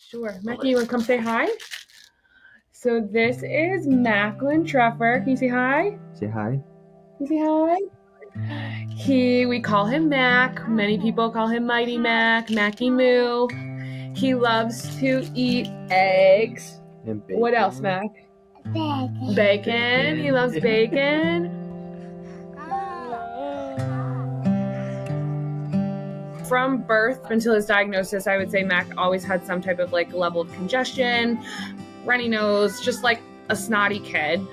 Sure. Mackie, you want to come say hi? So this is Macklin Treffer. Can you say hi? Say hi. Can you say hi? We call him Mac. Many people call him Mighty Mac, Mackie Moo. He loves to eat eggs. And bacon. What else, Mac? Bacon. He loves bacon. From birth until his diagnosis, I would say Mac always had some type of level of congestion, runny nose, just like a snotty kid.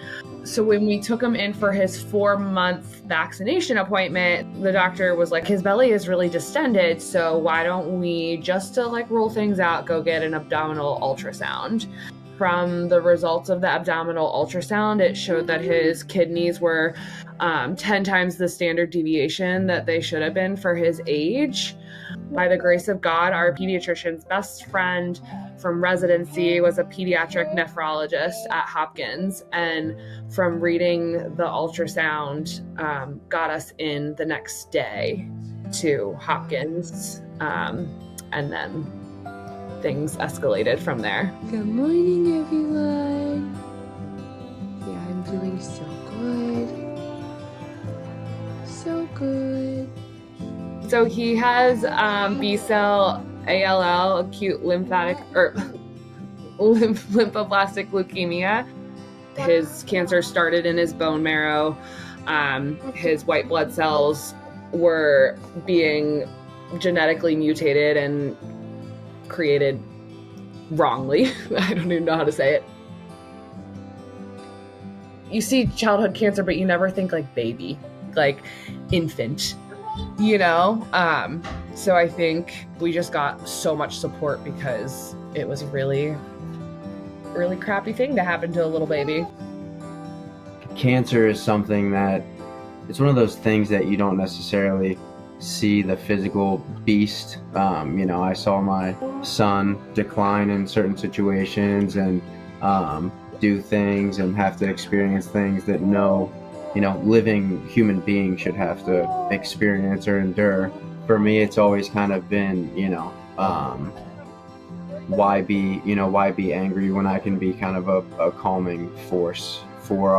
So when we took him in for his 4-month vaccination appointment, the doctor was like, his belly is really distended, so why don't we, just to roll things out, go get an abdominal ultrasound. From the results of the abdominal ultrasound, it showed that his kidneys were 10 times the standard deviation that they should have been for his age. By the grace of God, our pediatrician's best friend from residency was a pediatric nephrologist at Hopkins, and from reading the ultrasound, got us in the next day to Hopkins, and then things escalated from there. Good morning, everyone. Yeah, I'm doing so good. So good. So he has B-cell Acute Lymphoblastic Leukemia. His cancer started in his bone marrow. His white blood cells were being genetically mutated and created wrongly. I don't even know how to say it. You see childhood cancer, but you never think baby, infant, So I think we just got so much support because it was a really, really crappy thing to happen to a little baby. Cancer is something that, it's one of those things that you don't necessarily see the physical beast. I saw my son decline in certain situations and do things and have to experience things that no living human being should have to experience or endure. For me, it's always kind of been, why be angry when I can be kind of a calming force for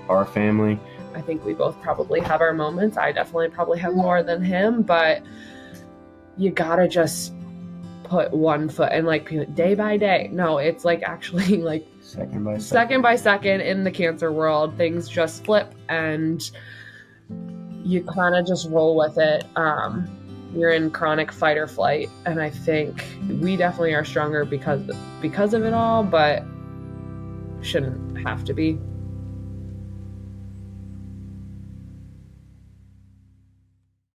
our family. I think we both probably have our moments. I definitely probably have more than him, but you gotta just put one foot in, day by day. No, it's actually second by second in the cancer world. Things just flip and you kind of just roll with it. You're in chronic fight or flight, and I think we definitely are stronger because of it all, but shouldn't have to be.